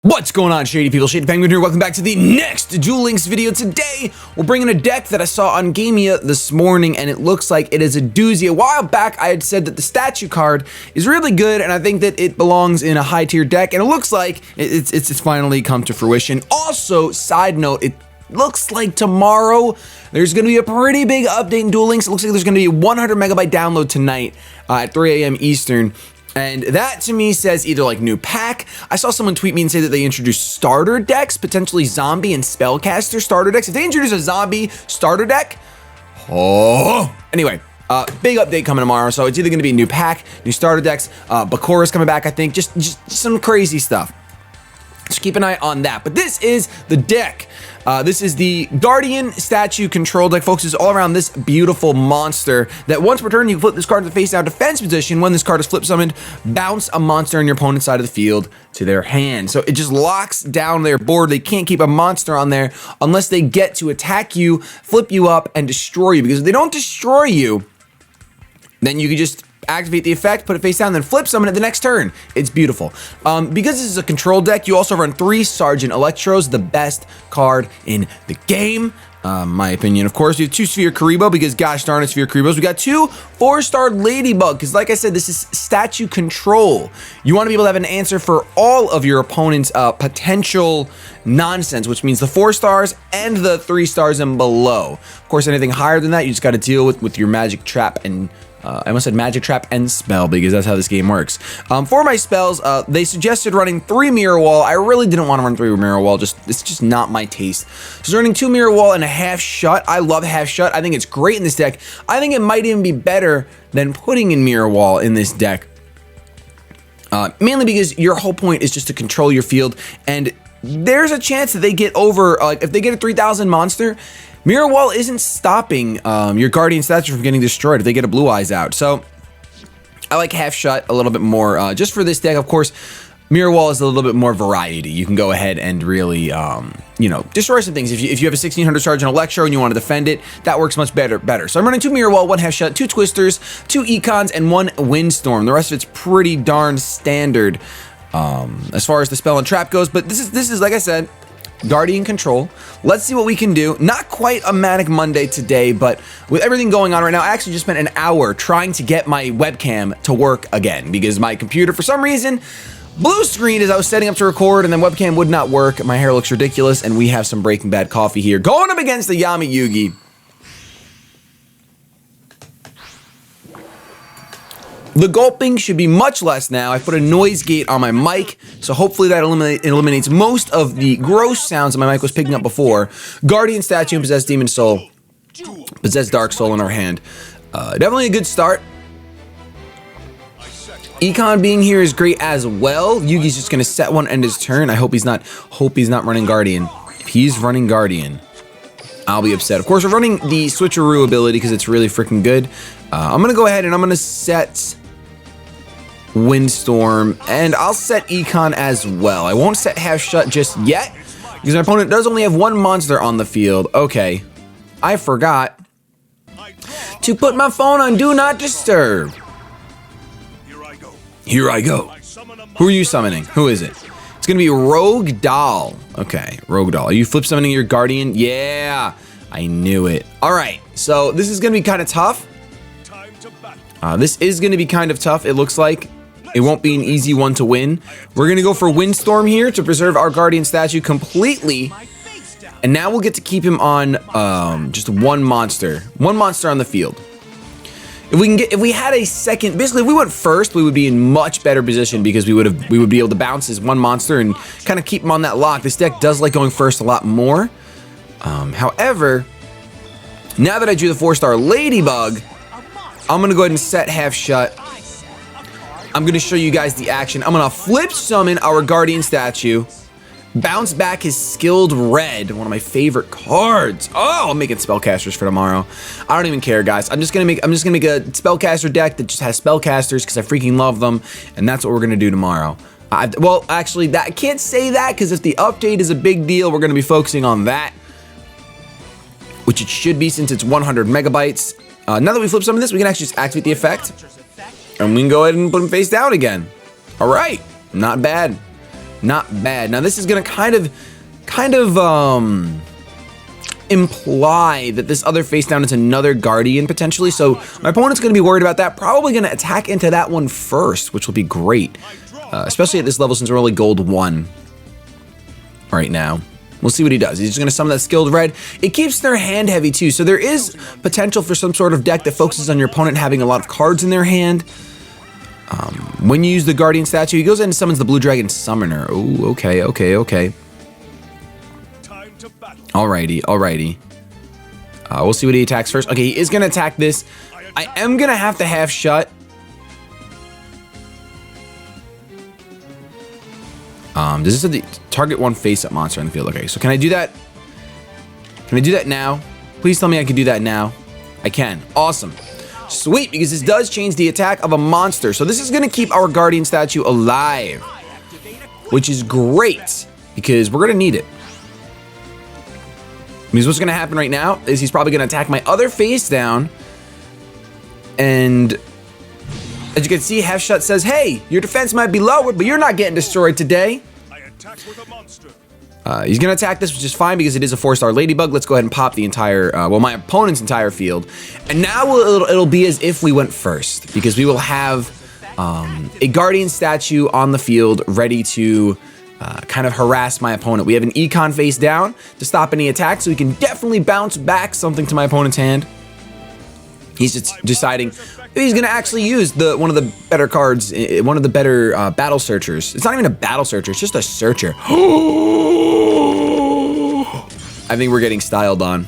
What's going on, Shady people? ShadyPenguinn here. Welcome back to the next Duel Links video. Today, we're bringing a deck that I saw on YuGiOh this morning, and it looks like it is a doozy. A while back, I had said that the statue card is really good, and I think that it belongs in a high-tier deck, and it looks like it's finally come to fruition. Also, side note, it looks like tomorrow there's going to be a pretty big update in Duel Links. It looks like there's going to be a 100 megabyte download tonight at 3 a.m. Eastern. And that to me says either like new pack. I saw someone tweet me and say that they introduced starter decks, potentially zombie and spellcaster starter decks. If they introduce a zombie starter deck, anyway, big update coming tomorrow. So it's either going to be a new pack, new starter decks, Bakura's coming back, I think, just some crazy stuff. So keep an eye on that. But this is the deck. This is the Guardian statue control deck. Focuses all around this beautiful monster that once per turn, you can flip this card to the face down defense position. When this card is flip summoned, bounce a monster on your opponent's side of the field to their hand. So it just locks down their board. They can't keep a monster on there unless they get to attack you, flip you up, and destroy you. Because if they don't destroy you, then you can just activate the effect, put it face down, then flip summon it the next turn. It's beautiful. Because this is a control deck, you also run 3 Sergeant Electros, the best card in the game. My opinion, of course. We have 2 Sphere Karibo because gosh darn it, Sphere Karibos. We got 2 4-star Ladybug because like I said, this is statue control. You want to be able to have an answer for all of your opponent's potential nonsense, which means the 4 stars and the 3 stars and below. Of course, anything higher than that, you just got to deal with your magic trap and I almost said magic trap and spell because that's how this game works. For my spells, they suggested running 3 mirror wall. I really didn't want to run 3 mirror wall. It's just not my taste. So running 2 mirror wall and a half shut. I love half shut. I think it's great in this deck. I think it might even be better than putting in mirror wall in this deck. Mainly because your whole point is just to control your field, and there's a chance that they get over. If they get a 3000 monster, Mirror Wall isn't stopping your Guardian statue from getting destroyed if they get a Blue Eyes out. So I like half shut a little bit more just for this deck. Of course, Mirror Wall is a little bit more variety. You can go ahead and really, you know, destroy some things. If you have a 1600 Sergeant Electro and you want to defend it, that works much better. So I'm running 2 Mirror Wall, 1 half shut, 2 Twisters, 2 Econs, and 1 Windstorm. The rest of it's pretty darn standard as far as the spell and trap goes. But this is like I said, Guardian control. Let's see what we can do. Not quite a Manic Monday today, but with everything going on right now, I actually just spent an hour trying to get my webcam to work again because my computer, for some reason, blue screen as I was setting up to record, and then webcam would not work. My hair looks ridiculous, and we have some Breaking Bad coffee here going up against the Yami Yugi. The gulping should be much less now. I put a noise gate on my mic, so hopefully that eliminates most of the gross sounds that my mic was picking up before. Guardian statue and Possessed Demon Soul. Possessed Dark Soul in our hand. Definitely a good start. Econ being here is great as well. Yugi's just gonna set one, end his turn. I hope he's not running Guardian. If he's running Guardian, I'll be upset. Of course, we're running the switcheroo ability because it's really freaking good. I'm gonna go ahead and I'm gonna set Windstorm, and I'll set Econ as well. I won't set half shut just yet because my opponent does only have 1 monster on the field. Okay, I forgot to put my phone on Do Not Disturb. Here I go. Who are you summoning? Who is it? It's gonna be Rogue Doll. Okay, Rogue Doll. Are you flip summoning your Guardian? Yeah, I knew it. All right, so this is gonna be kind of tough. This is gonna be kind of tough, it looks like. It won't be an easy one to win. We're gonna go for Windstorm here to preserve our Guardian statue completely. And now we'll get to keep him on just 1 monster. 1 monster on the field. If we had a second, basically if we went first, we would be in much better position because we would be able to bounce his 1 monster and kind of keep him on that lock. This deck does like going first a lot more. However, now that I drew the 4-star Ladybug, I'm gonna go ahead and set half shut. I'm gonna show you guys the action. I'm gonna flip summon our Guardian statue, bounce back his Skilled Red, one of my favorite cards. Oh, I'm making spellcasters for tomorrow. I don't even care, guys. I'm just gonna make a spellcaster deck that just has spellcasters because I freaking love them, and that's what we're gonna do tomorrow. Well, actually, I can't say that because if the update is a big deal, we're gonna be focusing on that, which it should be since it's 100 megabytes. Now that we flip some of this, we can actually just activate the effect, and we can go ahead and put him face down again. All right, not bad. Not bad. Now this is gonna kind of imply that this other face down is another guardian potentially. So my opponent's gonna be worried about that. Probably gonna attack into that one first, which will be great. Especially at this level since we're only gold 1 right now. We'll see what he does. He's just gonna summon that skilled red. It keeps their hand heavy too, so there is potential for some sort of deck that focuses on your opponent having a lot of cards in their hand. When you use the guardian statue, he goes in and summons the blue dragon summoner. Oh, okay. Alrighty. We'll see what he attacks first. Okay, he is gonna attack this. I am gonna have to half shut. Does this have the target one face-up monster on the field? Okay, so can I do that? Can I do that now? Please tell me I can do that now. I can. Awesome. Sweet, because this does change the attack of a monster. So this is going to keep our guardian statue alive, which is great because we're going to need it. Because what's going to happen right now is he's probably going to attack my other face down. And as you can see, half shut says, hey, your defense might be lowered, but you're not getting destroyed today. He's going to attack this, which is fine because it is a 4-star ladybug. Let's go ahead and pop the entire, my opponent's entire field. And now it'll be as if we went first because we will have a guardian statue on the field ready to kind of harass my opponent. We have an econ face down to stop any attack, so we can definitely bounce back something to my opponent's hand. He's just deciding if he's going to actually use one of the better cards, one of the better battle searchers. It's not even a battle searcher, it's just a searcher. I think we're getting styled on.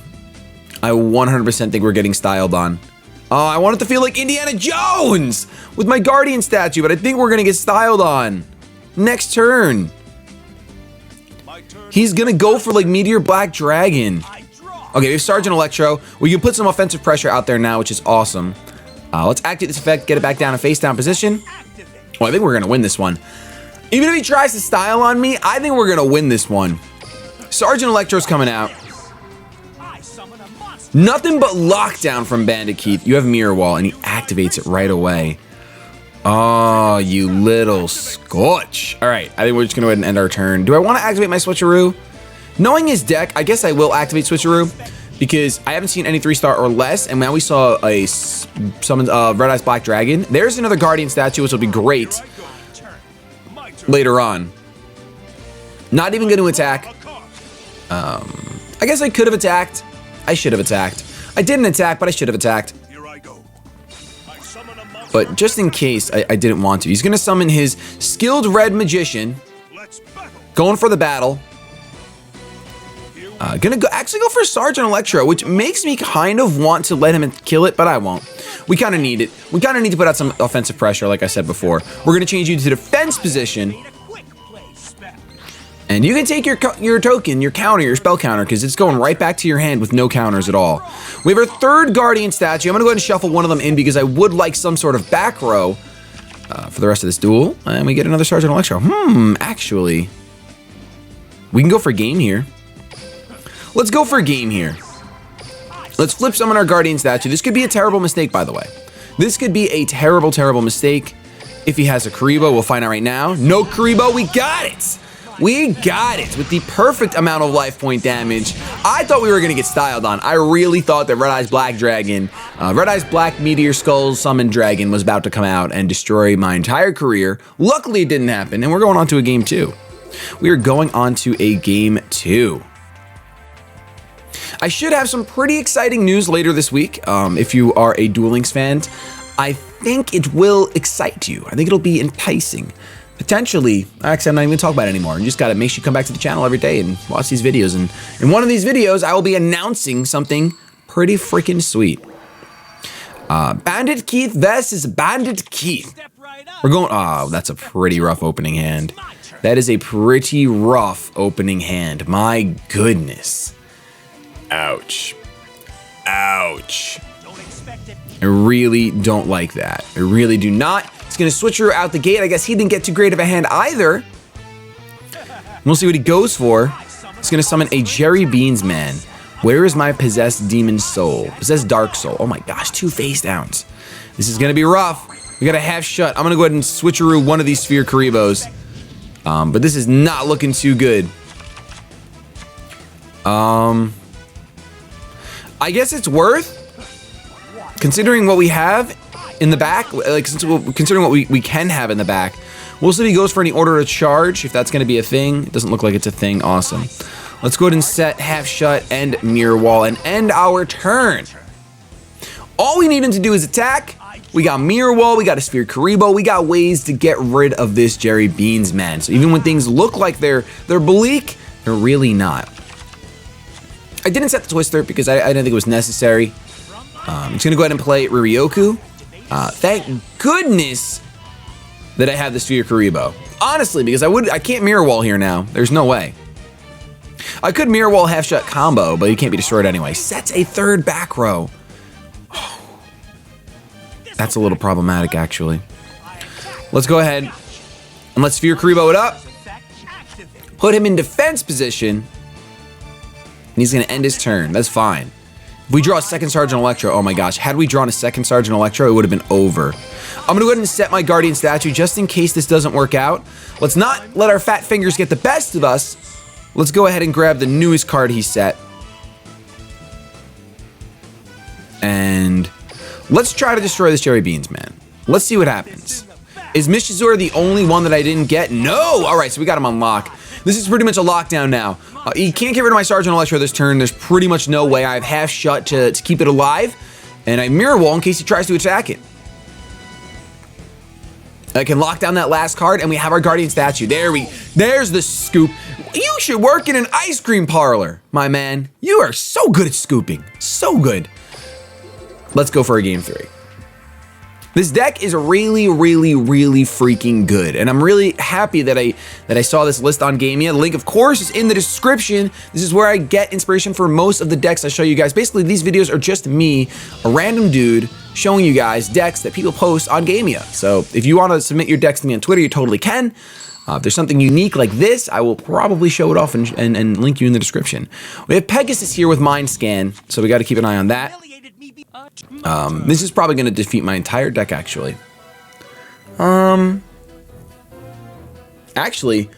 I 100% think we're getting styled on. Oh, I want it to feel like Indiana Jones with my guardian statue, but I think we're going to get styled on. Next turn. He's going to go for like Meteor Black Dragon. Okay, we have Sergeant Electro. We can put some offensive pressure out there now, which is awesome. Let's activate this effect, get it back down in face down position. Oh, I think we're going to win this one. Even if he tries to style on me, I think we're going to win this one. Sergeant Electro's coming out. Nothing but lockdown from Bandit Keith. You have Mirror Wall, and he activates it right away. Oh, you little scorch. All right, I think we're just going to go ahead and end our turn. Do I want to activate my Switcheroo? Knowing his deck, I guess I will activate Switcheroo because I haven't seen any 3-star or less, and now we saw a summon Red Eyes Black Dragon. There's another Guardian statue, which will be great later on. Not even going to attack. I guess I could have attacked. I should have attacked. I didn't attack, but I should have attacked. But just in case I didn't want to, he's going to summon his skilled red magician. Going for the battle. Gonna actually go for Sergeant Electro, which makes me kind of want to let him kill it, but I won't. We kind of need it. We kind of need to put out some offensive pressure, like I said before. We're gonna change you to defense position. And you can take your token, your counter, your spell counter, because it's going right back to your hand with no counters at all. We have our third Guardian statue. I'm gonna go ahead and shuffle one of them in because I would like some sort of back row for the rest of this duel. And we get another Sergeant Electro. Actually, we can go for a game here. Let's go for a game here. Let's flip summon our Guardian statue. This could be a terrible mistake, by the way. This could be a terrible, terrible mistake. If he has a Karibo, we'll find out right now. No Karibo, we got it! We got it with the perfect amount of life point damage. I thought we were gonna get styled on. I really thought that Red Eyes Black Dragon, Red Eyes Black Meteor Skull Summon Dragon was about to come out and destroy my entire career. Luckily, it didn't happen, and we're going on to a game 2. We are going on to a game 2. I should have some pretty exciting news later this week. If you are a Duel Links fan, I think it will excite you. I think it'll be enticing. Potentially, actually, I'm not even gonna talk about it anymore. You just gotta make sure you come back to the channel every day and watch these videos. And in one of these videos, I will be announcing something pretty freaking sweet. Bandit Keith versus Bandit Keith. We're going, oh, that's a pretty rough opening hand. That is a pretty rough opening hand. My goodness. Ouch. Ouch. I really don't like that. I really do not. He's going to switch her out the gate. I guess he didn't get too great of a hand either. We'll see what he goes for. He's going to summon a Jerry Beans Man. Where is my possessed demon soul? Possessed dark soul. Oh my gosh, 2 face downs. This is going to be rough. We got a half shut. I'm going to go ahead and switcheroo one of these Sphere Karibos. But this is not looking too good. I guess it's worth, considering what we have in the back, like considering what we can have in the back. We'll see if he goes for any order to charge, if that's going to be a thing. It doesn't look like it's a thing. Awesome. Let's go ahead and set half shut and mirror wall and end our turn. All we need him to do is attack. We got mirror wall, we got a sphere Karibo, we got ways to get rid of this Jerry Beans man. So even when things look like they're bleak, they're really not. I didn't set the Twister because I didn't think it was necessary. I'm just gonna go ahead and play Riryoku. Thank goodness that I have the sphere Karibo. Honestly, because I can't mirror wall here now. There's no way. I could mirror wall half shut combo, but you can't be destroyed anyway. Sets a third back row. Oh, that's a little problematic, actually. Let's go ahead and let's sphere Karibo it up. Put him in defense position. And he's gonna end his turn. That's fine. If we draw a second Sergeant Electro, oh my gosh, had we drawn a second Sergeant Electro, it would have been over. I'm gonna go ahead and set my Guardian statue just in case this doesn't work out. Let's not let our fat fingers get the best of us. Let's go ahead and grab the newest card he set. And let's try to destroy this Jerry Beans man. Let's see what happens. Is Mishizura the only one that I didn't get? No! All right, so we got him on lock. This is pretty much a lockdown now. He can't get rid of my Sergeant Electro this turn. There's pretty much no way. I have half shut to keep it alive. And I mirror wall in case he tries to attack it. I can lock down that last card and we have our Guardian statue. There's the scoop. You should work in an ice cream parlor, my man. You are so good at scooping. So good. Let's go for a game 3. This deck is really, really, really freaking good, and I'm really happy that I saw this list on Gamia. The link, of course, is in the description. This is where I get inspiration for most of the decks I show you guys. Basically, these videos are just me, a random dude, showing you guys decks that people post on Gamia. So if you want to submit your decks to me on Twitter, you totally can. If there's something unique like this, I will probably show it off and link you in the description. We have Pegasus here with Mind Scan, so we got to keep an eye on that. This is probably going to defeat my entire deck, actually. Actually,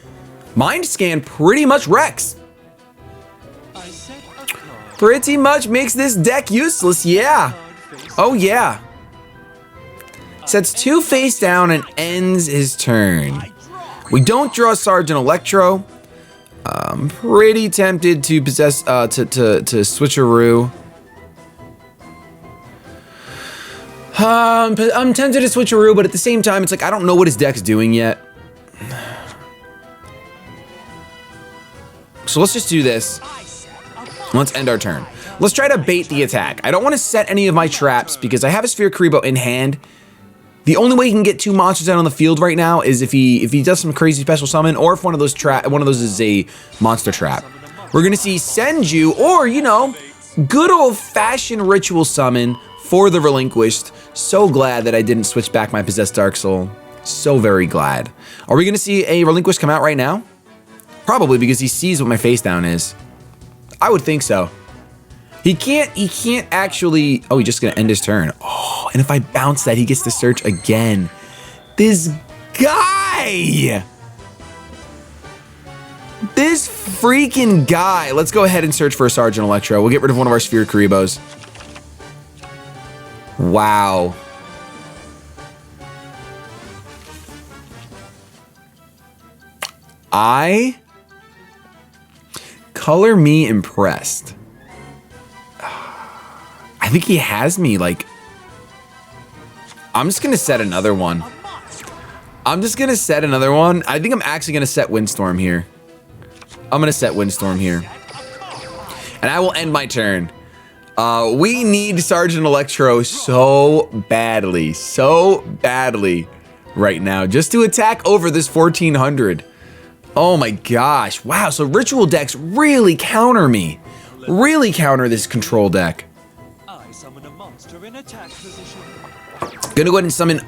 Mind Scan pretty much wrecks. Pretty much makes this deck useless, yeah. Oh, yeah. Sets 2 face down and ends his turn. We don't draw Sergeant Electro. I'm pretty tempted to possess, to switcheroo. I'm tempted to switcheroo, but at the same time, it's like, I don't know what his deck's doing yet. So let's just do this. Let's end our turn. Let's try to bait the attack. I don't want to set any of my traps because I have a Sphere Karibo in hand. The only way he can get 2 monsters out on the field right now is if he does some crazy special summon, or if one of those is a monster trap. We're gonna see Senju, or you know, good old-fashioned ritual summon for the Relinquished. So glad that I didn't switch back my Possessed Dark Soul. So very glad. Are we gonna see a Relinquished come out right now? Probably, because he sees what my face down is. I would think so. He can't actually, oh, he's just gonna end his turn. Oh, and if I bounce that, he gets to search again. This guy! This freaking guy. Let's go ahead and search for a Sergeant Electro. We'll get rid of one of our Sphere Karibos. Wow. Color me impressed. I think he has me, like... I'm just gonna set another one. I think I'm actually gonna set Windstorm here. I'm gonna set Windstorm here. And I will end my turn. We need Sergeant Electro so badly right now, just to attack over this 1400. Oh my gosh, wow, so ritual decks really counter me. Really counter this control deck. I summon a monster in attack position. Gonna go ahead and summon...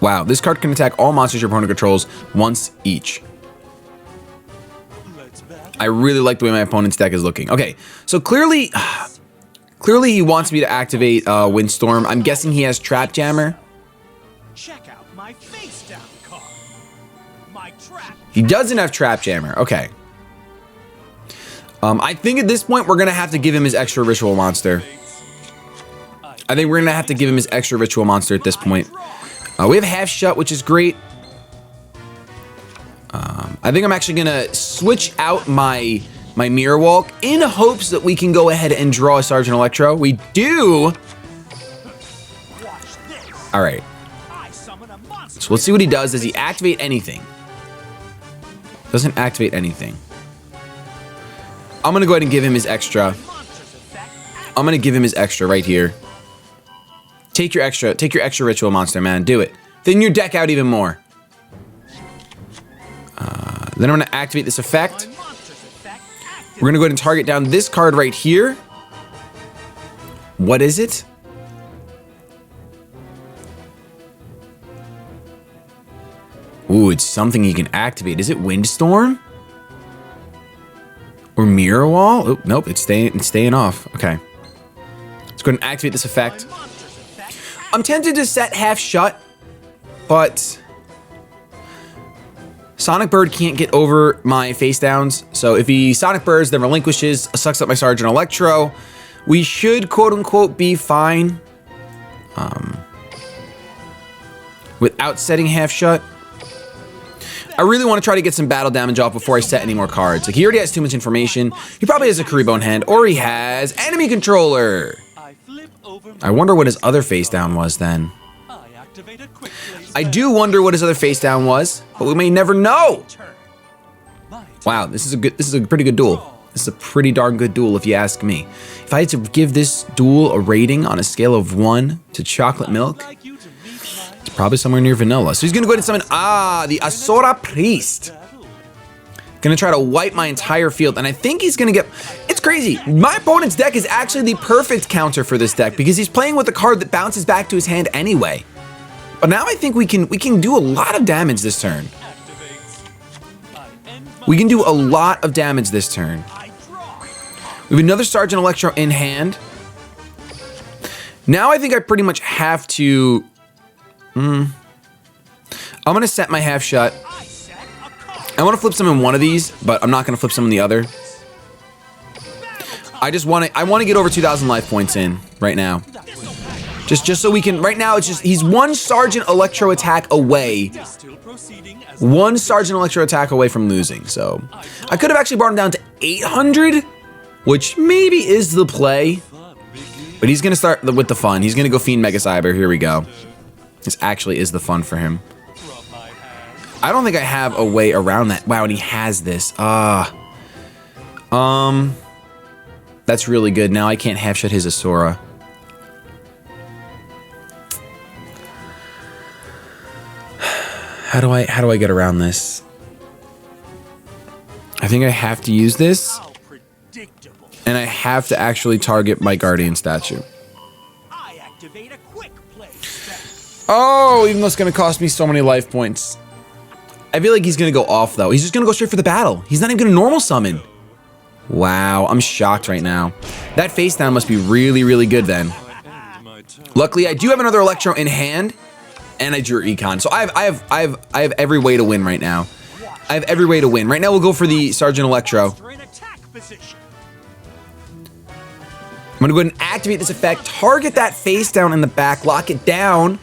Wow, this card can attack all monsters your opponent controls once each. I really like the way my opponent's deck is looking. Okay, so clearly Clearly, he wants me to activate Windstorm. I'm guessing he has Trap Jammer. Check out my face down card. My trap. He doesn't have Trap Jammer. Okay. I think at this point, we're going to have to give him his extra Ritual Monster. I think we're going to have to give him his extra Ritual Monster at this point. We have Half Shut, which is great. I think I'm actually going to switch out my Mirror Walk in hopes that we can go ahead and draw a Sergeant Electro. We do. All right. So let's see what he does. Does he activate anything? Doesn't activate anything. I'm going to go ahead and give him his extra. I'm going to give him his extra right here. Take your extra Ritual Monster, man. Do it. Thin your deck out even more. Then I'm going to activate this effect. We're going to go ahead and target down this card right here. What is it? Ooh, it's something he can activate. Is it Windstorm? Or Mirror Wall? Oh, nope, it's staying off. Okay. Let's go ahead and activate this effect. I'm tempted to set Half Shut, but Sonic Bird can't get over my face downs. So if he Sonic Birds, then relinquishes, sucks up my Sergeant Electro, we should quote unquote be fine. Without setting Half Shut. I really want to try to get some battle damage off before I set any more cards. Like, he already has too much information. He probably has a Karibo in hand, or he has Enemy Controller. I wonder what his other face down was then. I do wonder what his other face down was, but we may never know. Wow, this is a pretty good duel. This is a pretty darn good duel if you ask me. If I had to give this duel a rating on a scale of 1 to chocolate milk, it's probably somewhere near vanilla. So he's gonna go ahead and summon, the Asura Priest. Gonna try to wipe my entire field, and I think he's gonna get, it's crazy. My opponent's deck is actually the perfect counter for this deck because he's playing with a card that bounces back to his hand anyway. But now I think we can do a lot of damage this turn. We can do a lot of damage this turn. We have another Sergeant Electro in hand. Now I think I pretty much have to, I'm gonna set my Half Shut. I want to flip some in one of these, but I'm not going to flip some in the other. I want to get over 2,000 life points in right now. Just so we can, right now it's just, he's one Sergeant Electro attack away. One Sergeant Electro attack away from losing, so. I could have actually brought him down to 800, which maybe is the play. But he's going to start with the fun. He's going to go Fiend Mega Cyber, here we go. This actually is the fun for him. I don't think I have a way around that. Wow, and he has this. That's really good. Now I can't Half Shut his Asura. How do I get around this? I think I have to use this. And I have to actually target my Guardian statue. Oh, even though it's gonna cost me so many life points. I feel like he's gonna go off though. He's just gonna go straight for the battle. He's not even gonna normal summon. Wow, I'm shocked right now. That face down must be really, really good then. Luckily, I do have another Electro in hand, and I drew Econ. So I have every way to win right now. I have every way to win. Right now, we'll go for the Sergeant Electro. I'm gonna go ahead and activate this effect, target that face down in the back, lock it down.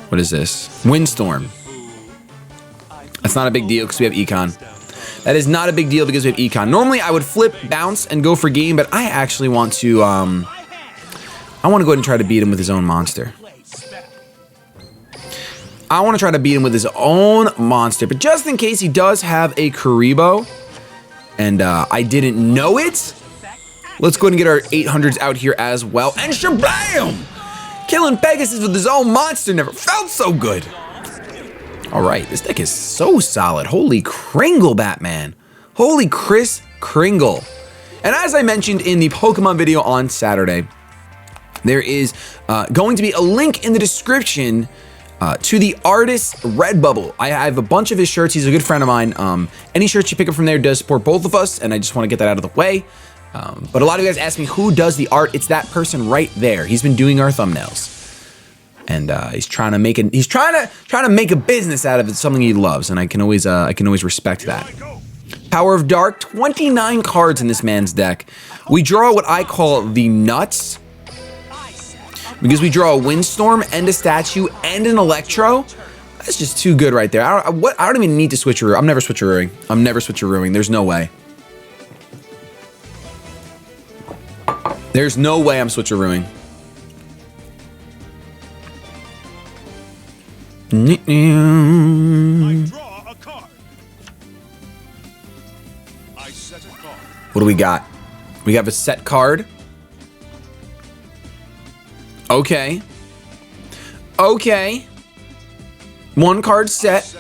What is this? Windstorm. That's not a big deal because we have Econ. That is not a big deal because we have Econ. Normally, I would flip, bounce, and go for game, but I actually want to, I want to go ahead and try to beat him with his own monster. I want to try to beat him with his own monster, but just in case he does have a Karibo, and I didn't know it, let's go ahead and get our 800s out here as well, and shabam! Killing Pegasus with his own monster never felt so good. All right, this deck is so solid. Holy Kringle, Batman. Holy Chris Kringle. And as I mentioned in the Pokemon video on Saturday, there is going to be a link in the description to the artist Redbubble. I have a bunch of his shirts. He's a good friend of mine. Any shirts you pick up from there does support both of us, and I just want to get that out of the way. But a lot of you guys ask me who does the art. It's that person right there. He's been doing our thumbnails. And he's trying to make a business out of it, something he loves, and I can always respect that. Power of Dark, 29 cards in this man's deck. We draw what I call the nuts, because we draw a Windstorm and a statue and an Electro. That's just too good right there. I don't even need to switcheroo. I'm never switcherooing. I'm never switcherooing. There's no way. There's no way I'm switcherooing. I draw a card. I set a card. What do we got? We have a set card. Okay. Okay. One card set.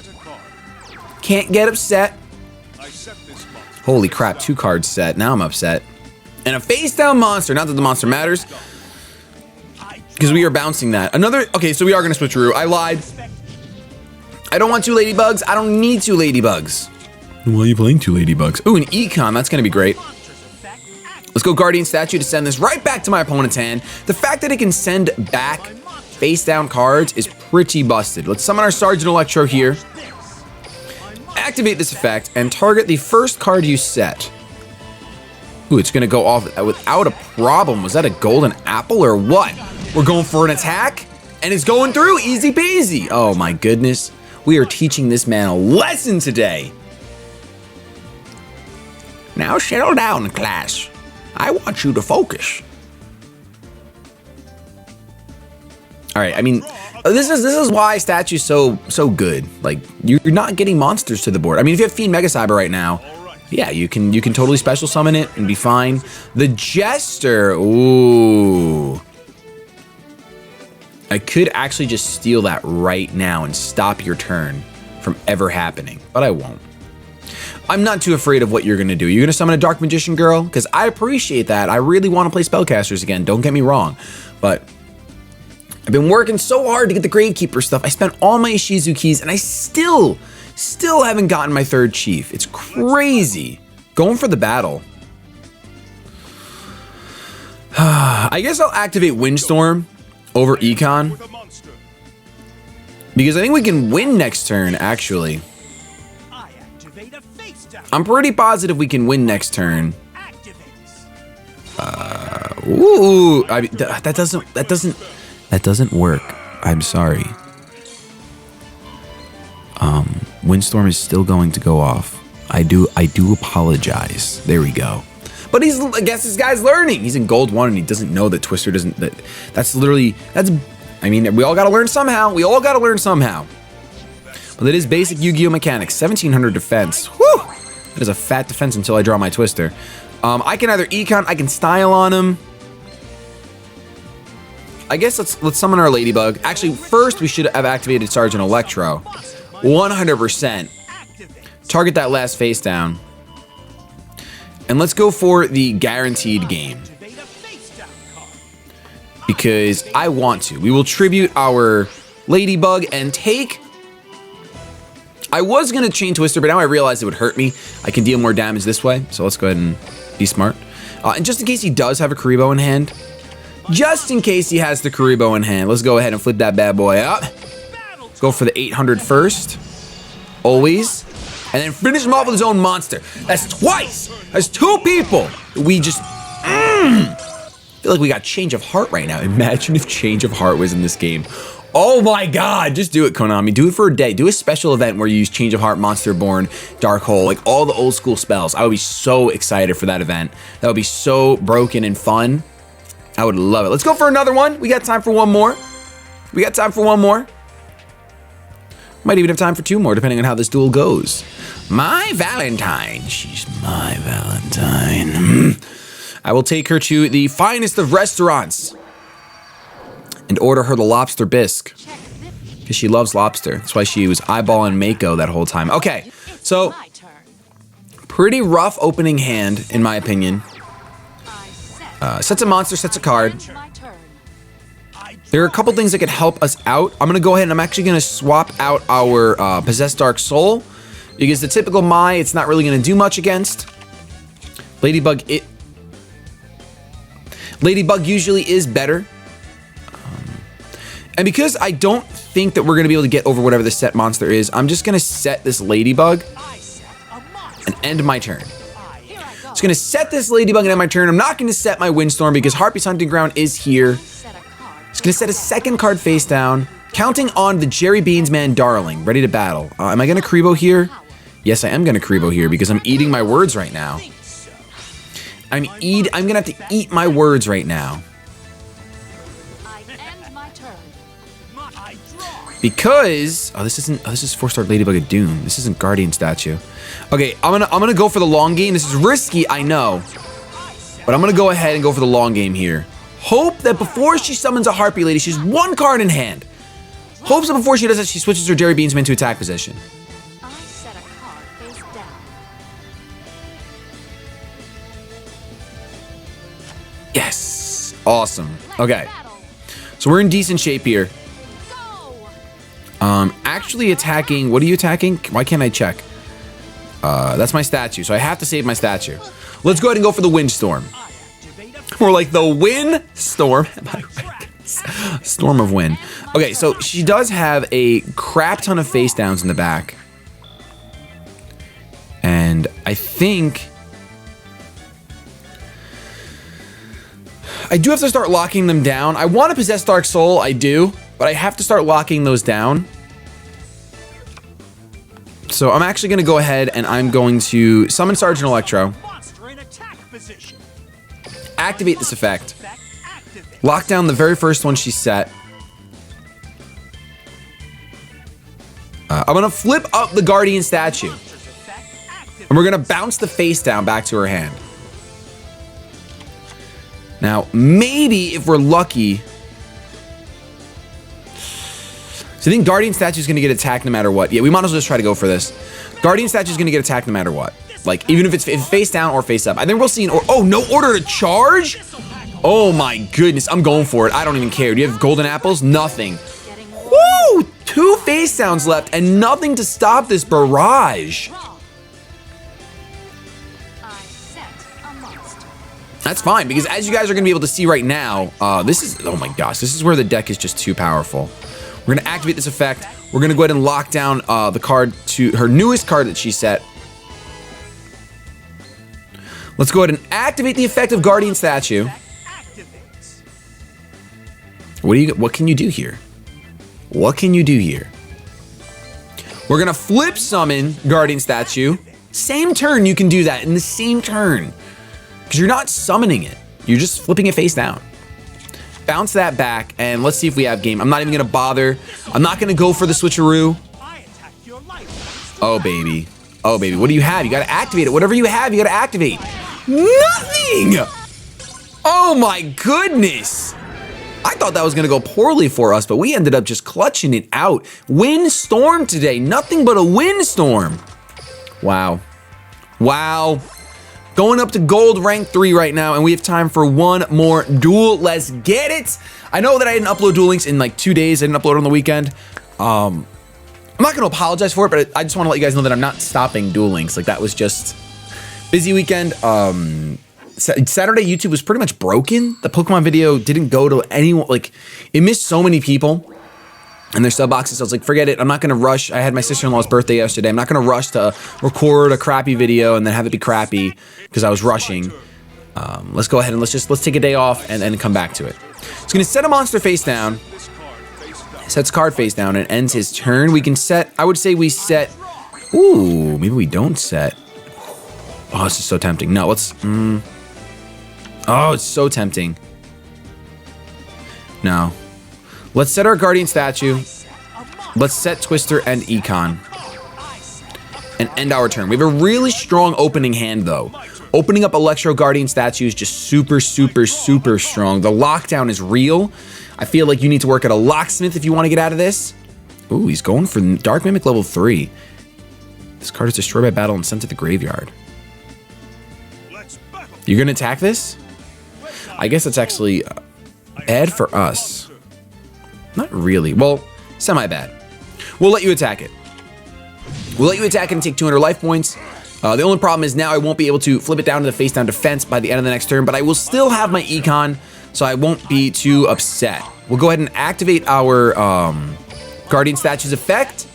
Can't get upset. Holy crap, 2 cards set. Now I'm upset. And a face down monster. Not that the monster matters, because we are bouncing that. Okay, so we are going to switcheroo. I lied. I don't want 2 ladybugs. I don't need 2 ladybugs. Why are you playing 2 ladybugs? Ooh, an econ. That's going to be great. Let's go Guardian Statue to send this right back to my opponent's hand. The fact that it can send back face down cards is pretty busted. Let's summon our Sergeant Electro here. Activate this effect and target the first card you set. Ooh, it's gonna go off without a problem. Was that a golden apple or what? We're going for an attack and it's going through, easy peasy. Oh my goodness. We are teaching this man a lesson today. Now settle down, class. I want you to focus. All right, I mean, this is why Statue's so good. Like, you're not getting monsters to the board. I mean, if you have Fiend Mega Cyber right now, yeah, you can totally special summon it and be fine. The Jester, ooh. I could actually just steal that right now and stop your turn from ever happening, but I won't. I'm not too afraid of what you're gonna do. You're gonna summon a Dark Magician Girl? Because I appreciate that. I really want to play Spellcasters again, don't get me wrong. But I've been working so hard to get the Gravekeeper stuff. I spent all my Ishizu keys and I still haven't gotten my 3rd Chief. It's crazy. Going for the battle. I guess I'll activate Windstorm over Econ, because I think we can win next turn, actually. I'm pretty positive we can win next turn. Ooh, I mean, that doesn't work. I'm sorry. Windstorm is still going to go off. I do apologize. There we go. But I guess this guy's learning. He's in gold 1 and he doesn't know that Twister doesn't. I mean, we all got to learn somehow. We all got to learn somehow. But it is basic Yu-Gi-Oh mechanics. 1700 defense. Whew. That is a fat defense until I draw my Twister. I can either Econ, I can Style on him. I guess let's summon our Ladybug. Actually, first we should have activated Sergeant Electro. 100%. Target that last face down. And let's go for the guaranteed game, because I want to. We will tribute our Ladybug and take... I was going to Chain Twister, but now I realize it would hurt me. I can deal more damage this way, so let's go ahead and be smart. And just in case he does have a Kuriboh in hand, just in case he has the Kuriboh in hand, let's go ahead and flip that bad boy up. Go for the 800 first. Always. And then finish him off with his own monster. That's twice. That's 2 people. We just... I feel like we got Change of Heart right now. Imagine if Change of Heart was in this game. Oh my god. Just do it, Konami. Do it for a day. Do a special event where you use Change of Heart, Monster Born, Dark Hole, like all the old school spells. I would be so excited for that event. That would be so broken and fun. I would love it. Let's go for another one. We got time for one more. Might even have time for 2 more, depending on how this duel goes. Mai Valentine. She's Mai Valentine. I will take her to the finest of restaurants and order her the lobster bisque, because she loves lobster. That's why she was eyeballing Mako that whole time. Okay, so pretty rough opening hand, in my opinion. Sets a monster, sets a card. There are a couple things that could help us out. I'm going to go ahead and I'm actually going to swap out our Possessed Dark Soul, because the typical Mai, it's not really going to do much against. Ladybug, Ladybug usually is better. And because I don't think that we're going to be able to get over whatever the set monster is, I'm just going to set this Ladybug and end my turn. Just going to set this Ladybug and end my turn. I'm not going to set my Windstorm because Harpy's Hunting Ground is here. Just going to set a second card face down, counting on the Jerry Beans Man Darling, ready to battle. Am I going to Karibo here? Yes, I am going to Karibo here because I'm eating my words right now. I'm going to have to eat my words right now. Because this is 4-star Ladybug of Doom. This isn't Guardian statue. Okay, I'm gonna go for the long game. This is risky, I know, but I'm gonna go ahead and go for the long game here. Hope that before she summons a Harpy Lady, she's one card in hand. Hopes that before she does that, she switches her Jerry Beansman to attack position. I set a card face down. Yes, awesome. Okay, so we're in decent shape here. Actually attacking, what are you attacking? Why can't I check? That's my statue, so I have to save my statue. Let's go ahead and go for the Windstorm. Or like the Windstorm. Storm of Wind. Okay, so she does have a crap ton of face downs in the back. And I think I do have to start locking them down. I want to possess Dark Soul, I do, but I have to start locking those down. So I'm actually going to go ahead and I'm going to summon Sergeant Electro. Activate this effect. Lock down the very first one she set. I'm going to flip up the Guardian statue. And we're going to bounce the face down back to her hand. Now, maybe if we're lucky... So I think Guardian Statue is going to get attacked no matter what. Yeah, we might as well just try to go for this. Guardian Statue is going to get attacked no matter what. Like, even if it's face down or face up. I think we'll see oh, no order to charge? Oh my goodness, I'm going for it. I don't even care. Do you have golden apples? Nothing. Woo! 2 face downs left and nothing to stop this barrage. That's fine, because as you guys are going to be able to see right now, oh my gosh, this is where the deck is just too powerful. We're going to activate this effect. We're going to go ahead and lock down the card to her newest card that she set. Let's go ahead and activate the effect of Guardian Statue. What can you do here? What can you do here? We're going to flip summon Guardian Statue. Same turn, you can do that in the same turn. Because you're not summoning it. You're just flipping it face down. Bounce that back, and let's see if we have game. I'm not even going to bother. I'm not going to go for the switcheroo. Oh, baby. Oh, baby. What do you have? You got to activate it. Whatever you have, you got to activate. Nothing! Oh, my goodness. I thought that was going to go poorly for us, but we ended up just clutching it out. Windstorm today. Nothing but a windstorm. Wow. Wow. Going up to gold rank 3 right now, and we have time for one more duel. Let's get it. I know that I didn't upload Duel Links in like 2 days. I didn't upload on the weekend. I'm not going to apologize for it, but I just want to let you guys know that I'm not stopping Duel Links. Like, that was just busy weekend. Saturday, YouTube was pretty much broken. The Pokemon video didn't go to anyone. Like, it missed so many people and their sub boxes. So I was like, forget it. I'm not going to rush. I had my sister-in-law's birthday yesterday. I'm not going to rush to record a crappy video and then have it be crappy because I was rushing. Let's go ahead and let's take a day off and then come back to it. It's going to set a monster face down. Sets card face down and ends his turn. We can set, I would say we set, ooh, maybe we don't set. Oh, this is so tempting. No, let's, oh, it's so tempting. No. Let's set our Guardian Statue. Let's set Twister and Econ. And end our turn. We have a really strong opening hand, though. Opening up Electro Guardian Statue is just super, super, super strong. The lockdown is real. I feel like you need to work at a locksmith if you want to get out of this. Ooh, he's going for Dark Mimic level 3. This card is destroyed by battle and sent to the graveyard. You're going to attack this? I guess that's actually bad for us. Not really. Well, semi-bad. We'll let you attack it. We'll let you attack it and take 200 life points. The only problem is now I won't be able to flip it down to the face down defense by the end of the next turn, but I will still have my econ, so I won't be too upset. We'll go ahead and activate our Guardian Statue's effect.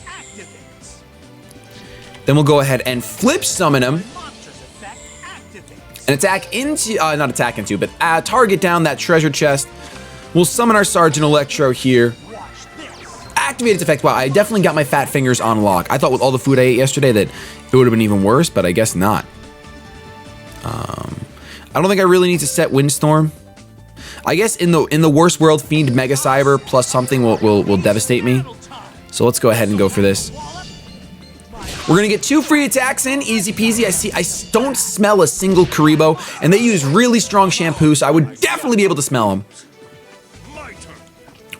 Then we'll go ahead and flip summon him. And attack into, not attack into, but target down that treasure chest. We'll summon our Sergeant Electro here. Activate its effect. Wow, I definitely got my fat fingers on lock. I thought with all the food I ate yesterday that it would have been even worse, but I guess not. I don't think I really need to set Windstorm. I guess in the worst world, Fiend Mega Cyber plus something will devastate me. So let's go ahead and go for this. We're gonna get 2 free attacks in, easy peasy. I don't smell a single Karibo, and they use really strong shampoo, so I would definitely be able to smell them.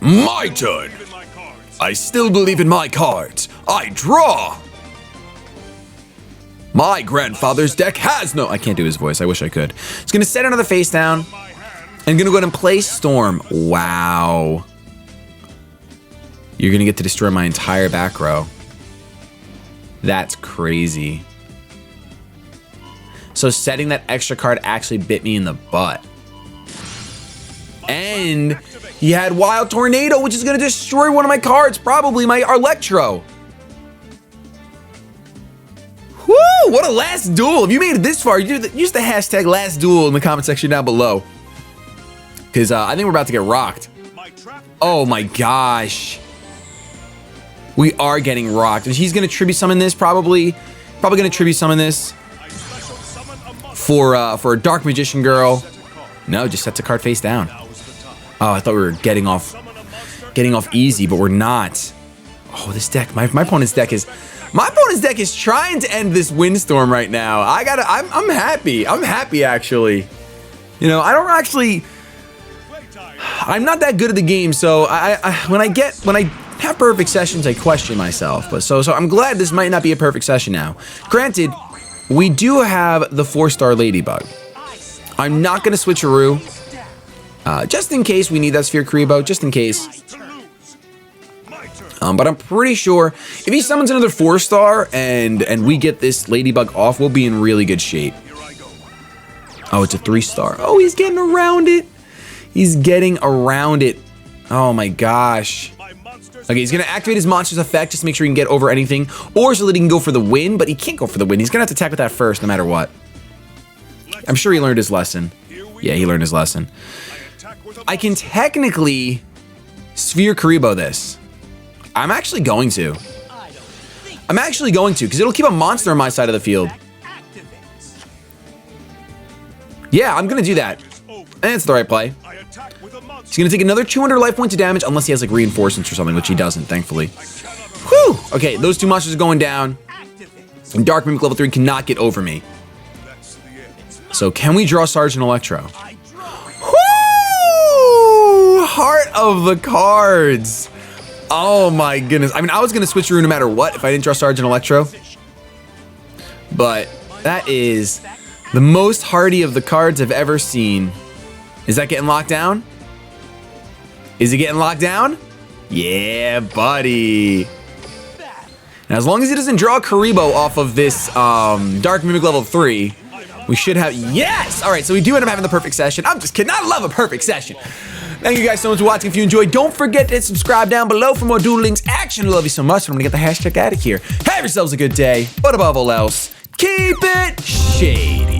My turn. I still believe in my cards. I draw. My grandfather's deck has no... I can't do his voice. I wish I could. It's gonna set another face down. And gonna go ahead and play Storm. Wow. You're gonna get to destroy my entire back row. That's crazy. So setting that extra card actually bit me in the butt. And he had Wild Tornado, which is going to destroy one of my cards, probably my Electro. Woo! What a last duel. If you made it this far, use the hashtag last duel in the comment section down below. Because I think we're about to get rocked. Oh my gosh. We are getting rocked. And he's going to tribute summon this, probably going to tribute summon this for a Dark Magician Girl. No, just sets a card face down. Oh, I thought we were getting off easy, but we're not. Oh, this deck, my opponent's deck is trying to end this Windstorm right now. I'm happy. I'm happy actually. You know, I'm not that good at the game, so when I have perfect sessions, I question myself. But so I'm glad this might not be a perfect session now. Granted, we do have the 4-star Ladybug. I'm not gonna switcheroo. Just in case we need that Sphere Karibo, just in case. But I'm pretty sure if he summons another 4-star and we get this Ladybug off, we'll be in really good shape. Oh, it's a 3-star. Oh, he's getting around it. He's getting around it. Oh my gosh. Okay, he's gonna activate his monster's effect just to make sure he can get over anything, or so that he can go for the win, but he can't go for the win. He's gonna have to attack with that first, no matter what. I'm sure he learned his lesson. Yeah, he learned his lesson. I can technically Sphere Karibo this. I'm actually going to. Because it'll keep a monster on my side of the field. Yeah, I'm gonna do that. And it's the right play. He's gonna take another 200 life points of damage unless he has like reinforcements or something, which he doesn't, thankfully. Whew! Okay, those 2 monsters are going down. And Dark Mimic level 3 cannot get over me. So can we draw Sergeant Electro? Whoo! Heart of the cards. Oh my goodness. I mean, I was gonna switch no matter what if I didn't draw Sergeant Electro. But that is the most hearty of the cards I've ever seen. Is that getting locked down? Is it getting locked down? Yeah, buddy. Now, as long as he doesn't draw Karibo off of this Dark Mimic level 3, we should have... Yes! All right, so we do end up having the perfect session. I'm just kidding. I love a perfect session. Thank you guys so much for watching. If you enjoyed, don't forget to hit subscribe down below for more Duel Links action. I love you so much. I'm going to get the hashtag out of here. Have yourselves a good day. But above all else, keep it shady.